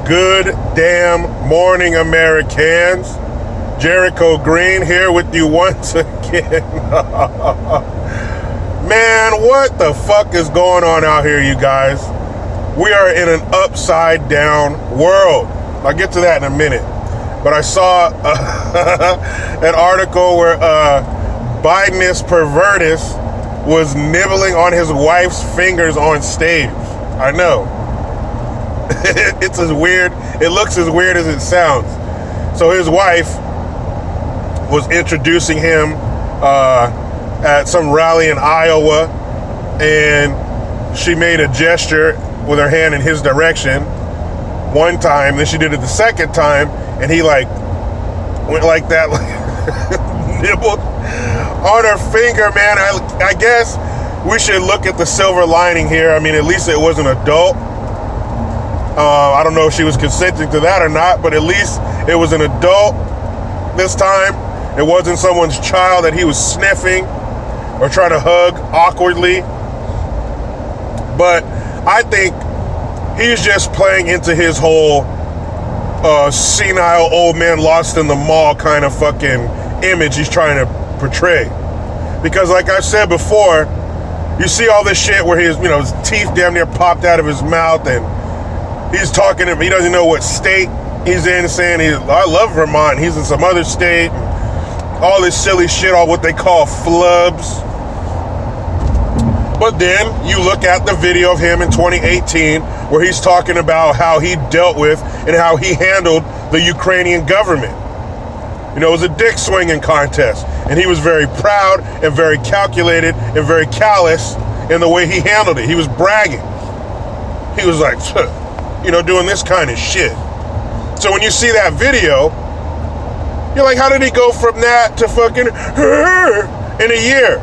Good damn morning, Americans. Jericho Green here with you once again. Man, what the fuck is going on out here, you guys? We are in an upside down world. I'll get to that in a minute. But I saw an article where Bidenis Pervertis was nibbling on his wife's fingers on stage. I know. It's as weird. It looks as weird as it sounds. So his wife was introducing him at some rally in Iowa, and she made a gesture with her hand in his direction one time. Then she did it the second time, and he like went like that, like nibbled on her finger. Man, I guess we should look at the silver lining here. I mean, at least it was an adult. I don't know if she was consenting to that or not, but at least it was an adult this time. It wasn't someone's child that he was sniffing or trying to hug awkwardly. But I think he's just playing into his whole senile old man lost in the mall kind of fucking image he's trying to portray. Because like I've said before, you see all this shit where his teeth damn near popped out of his mouth, and he's talking to him. He doesn't know what state he's in, saying I love Vermont. He's in some other state. All this silly shit, all what they call flubs. But then you look at the video of him in 2018 where he's talking about how he dealt with and how he handled the Ukrainian government. It was a dick swinging contest, and he was very proud and very calculated and very callous in the way he handled it. He was bragging. He was like, doing this kind of shit. So when you see that video, you're like, how did he go from that to fucking in a year?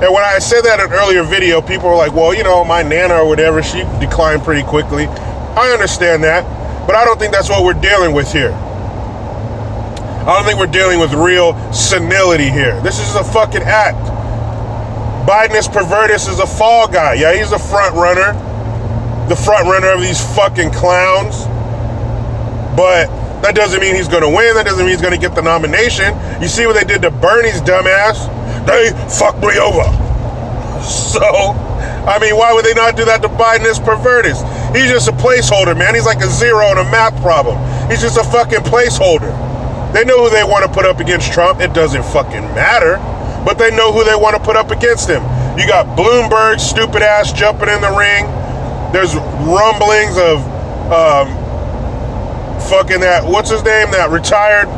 And when I said that in an earlier video, people were like, well, my Nana or whatever, she declined pretty quickly. I understand that, but I don't think that's what we're dealing with here. I don't think we're dealing with real senility here. This is a fucking act. Bidenis Pervertis is a fall guy. Yeah, he's a front runner. The front runner of these fucking clowns. But that doesn't mean he's going to win. That doesn't mean he's going to get the nomination. You see what they did to Bernie's dumbass? They fucked me over. So, I mean, why would they not do that to Bidenis Pervertis? He's just a placeholder, man. He's like a zero in a math problem. He's just a fucking placeholder. They know who they want to put up against Trump. It doesn't fucking matter. But they know who they want to put up against him. You got Bloomberg, stupid ass, jumping in the ring. There's rumblings of fucking that, what's his name? That retired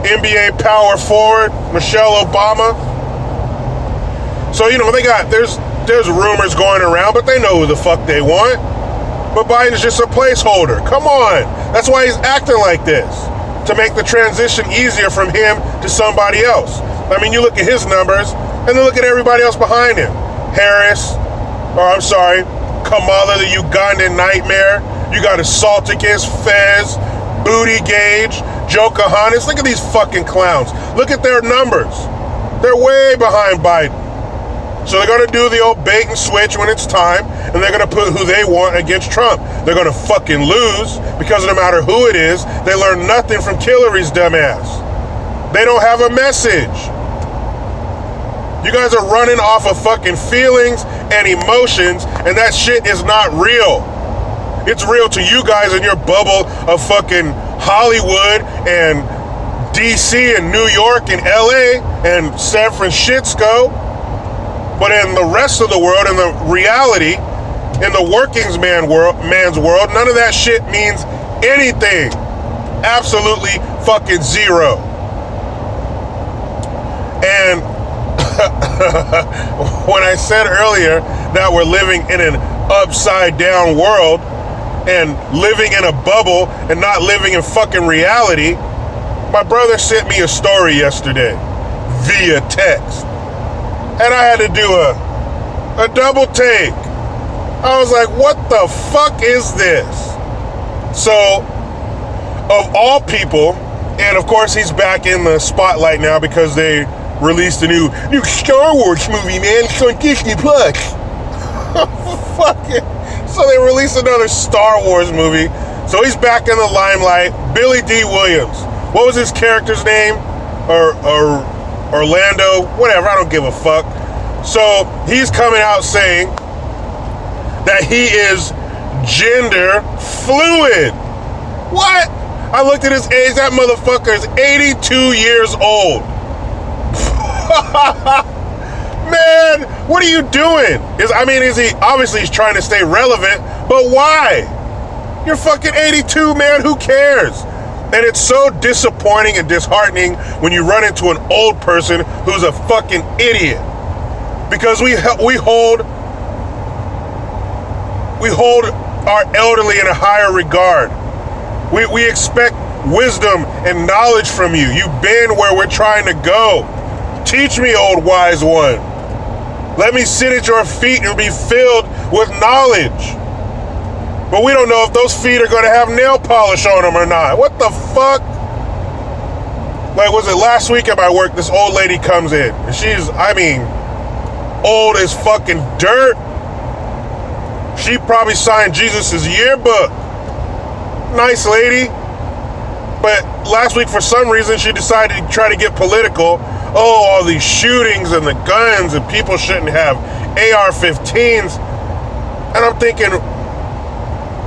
NBA power forward, Michelle Obama. So, there's rumors going around, but they know who the fuck they want. But Biden's just a placeholder. Come on. That's why he's acting like this. To make the transition easier from him to somebody else. I mean, you look at his numbers, and then look at everybody else behind him. Kamala, the Ugandan nightmare. You got Assaulticus, Fez, Booty Gauge, Joe Kahanis. Look at these fucking clowns. Look at their numbers. They're way behind Biden. So they're going to do the old bait and switch when it's time, and they're going to put who they want against Trump. They're going to fucking lose because no matter who it is, they learn nothing from Hillary's dumbass. They don't have a message. You guys are running off of fucking feelings and emotions, and that shit is not real. It's real to you guys in your bubble of fucking Hollywood and DC and New York and LA and San Francisco. But in the rest of the world, in the reality, in the man's world, none of that shit means anything. Absolutely fucking zero. And when I said earlier that we're living in an upside down world and living in a bubble and not living in fucking reality, my brother sent me a story yesterday via text. And I had to do a double take. I was like, what the fuck is this? So, of all people, and of course he's back in the spotlight now because they released a new Star Wars movie, man. It's on Disney Plus. Fuck it. So they released another Star Wars movie So he's back in the limelight. Billy Dee Williams. What was his character's name? Or Orlando? Whatever, I don't give a fuck. So he's coming out saying that he is gender fluid. What? I looked at his age. That motherfucker is 82 years old. Man, what are you doing? Is he obviously he's trying to stay relevant, but why? You're fucking 82, man. Who cares? And it's so disappointing and disheartening when you run into an old person who's a fucking idiot. Because we hold our elderly in a higher regard. We expect wisdom and knowledge from you. You've been where we're trying to go. Teach me, old wise one. Let me sit at your feet and be filled with knowledge. But we don't know if those feet are going to have nail polish on them or not. What the fuck? Like, was it last week at my work, this old lady comes in. And she's, old as fucking dirt. She probably signed Jesus' yearbook. Nice lady. But last week, for some reason, she decided to try to get political. Oh, all these shootings and the guns, and people shouldn't have AR-15s. And I'm thinking,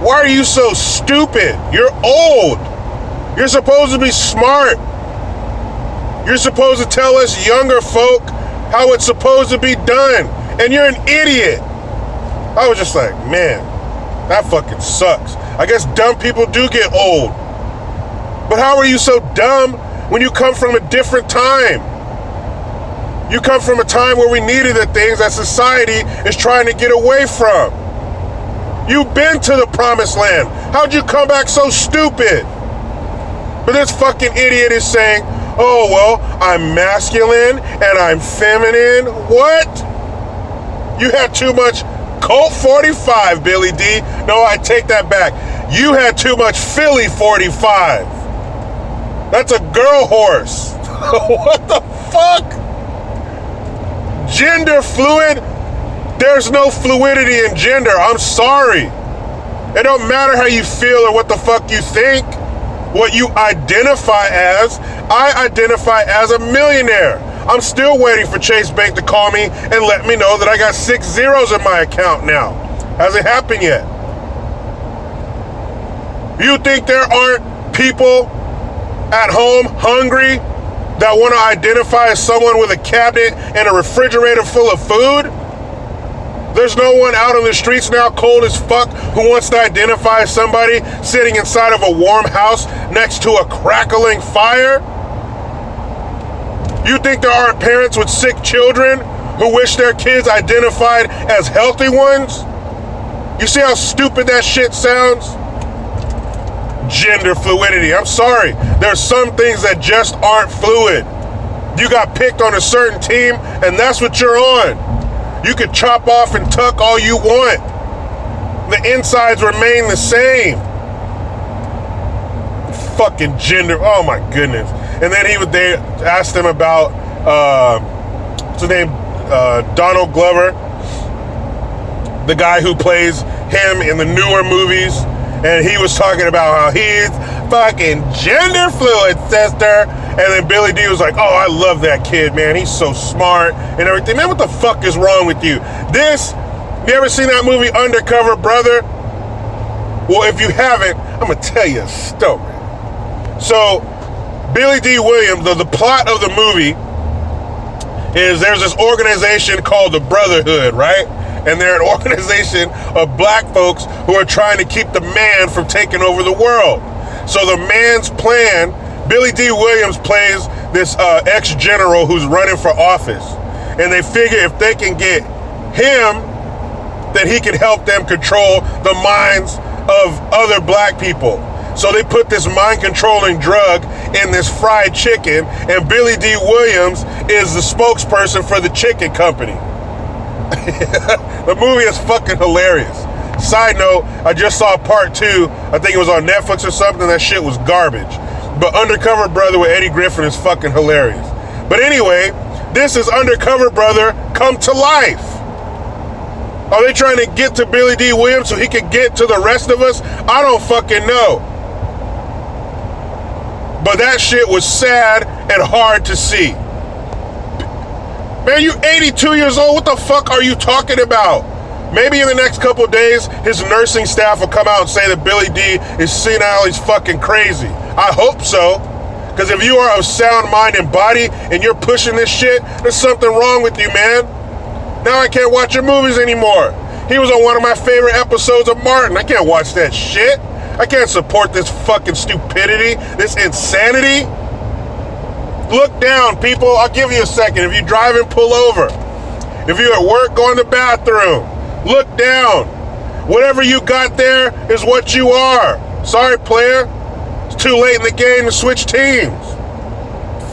why are you so stupid? You're old. You're supposed to be smart. You're supposed to tell us younger folk how it's supposed to be done. And you're an idiot. I was just like, man, that fucking sucks. I guess dumb people do get old. But how are you so dumb when you come from a different time? You come from a time where we needed the things that society is trying to get away from. You've been to the promised land. How'd you come back so stupid? But this fucking idiot is saying, oh, well, I'm masculine and I'm feminine. What? You had too much Colt 45, Billy D. No, I take that back. You had too much Philly 45. That's a girl horse. What the fuck? Gender fluid? There's no fluidity in gender. I'm sorry. It don't matter how you feel or what the fuck you think. What you identify as. I identify as a millionaire. I'm still waiting for Chase Bank to call me and let me know that I got 6 zeros in my account now. Hasn't happened yet. You think there aren't people at home hungry that want to identify as someone with a cabinet and a refrigerator full of food? There's no one out on the streets now cold as fuck who wants to identify as somebody sitting inside of a warm house next to a crackling fire? You think there aren't parents with sick children who wish their kids identified as healthy ones? You see how stupid that shit sounds? Gender fluidity. I'm sorry. There's some things that just aren't fluid. You got picked on a certain team, and that's what you're on. You could chop off and tuck all you want. The insides remain the same. Fucking gender. Oh my goodness. And then they asked him about what's his name? Donald Glover, the guy who plays him in the newer movies. And he was talking about how he's fucking gender fluid, sister. And then Billy D was like, oh, I love that kid, man. He's so smart and everything. Man, what the fuck is wrong with you? You ever seen that movie Undercover Brother? Well, if you haven't, I'm going to tell you a story. So, Billy Dee Williams, the plot of the movie is there's this organization called the Brotherhood, right? And they're an organization of black folks who are trying to keep the man from taking over the world. So the man's plan, Billy Dee Williams plays this ex-general who's running for office. And they figure if they can get him, then he can help them control the minds of other black people. So they put this mind-controlling drug in this fried chicken, and Billy Dee Williams is the spokesperson for the chicken company. The movie is fucking hilarious. Side note, I just saw part 2. I think it was on Netflix or something. That shit was garbage. But Undercover Brother with Eddie Griffin is fucking hilarious. But anyway, this is Undercover Brother come to life. Are they trying to get to Billy Dee Williams so he can get to the rest of us? I don't fucking know. But that shit was sad and hard to see. Man, you 82 years old. What the fuck are you talking about? Maybe in the next couple of days, his nursing staff will come out and say that Billy D is senile, he's fucking crazy. I hope so. Because if you are of sound mind and body and you're pushing this shit, there's something wrong with you, man. Now I can't watch your movies anymore. He was on one of my favorite episodes of Martin. I can't watch that shit. I can't support this fucking stupidity, this insanity. Look down, people. I'll give you a second. If you're driving, pull over. If you're at work, go in the bathroom. Look down. Whatever you got there is what you are. Sorry, player. It's too late in the game to switch teams.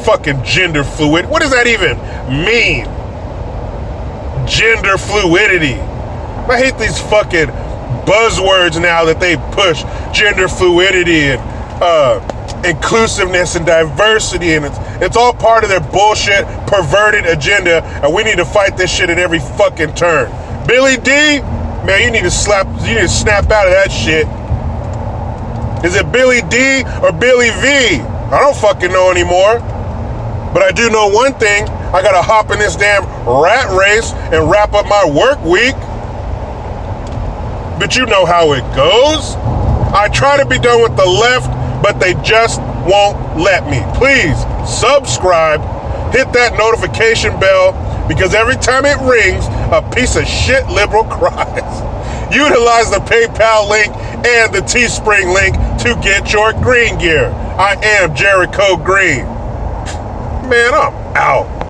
Fucking gender fluid. What does that even mean? Gender fluidity. I hate these fucking buzzwords now that they push. Gender fluidity and inclusiveness and diversity, and it's all part of their bullshit, perverted agenda, and we need to fight this shit at every fucking turn. Billy D, man, you need to snap out of that shit. Is it Billy D or Billy V? I don't fucking know anymore. But I do know one thing. I gotta hop in this damn rat race and wrap up my work week. But you know how it goes. I try to be done with the left, but they just won't let me. Please subscribe, hit that notification bell, because every time it rings, a piece of shit liberal cries. Utilize the PayPal link and the Teespring link to get your green gear. I am Jericho Green. Man, I'm out.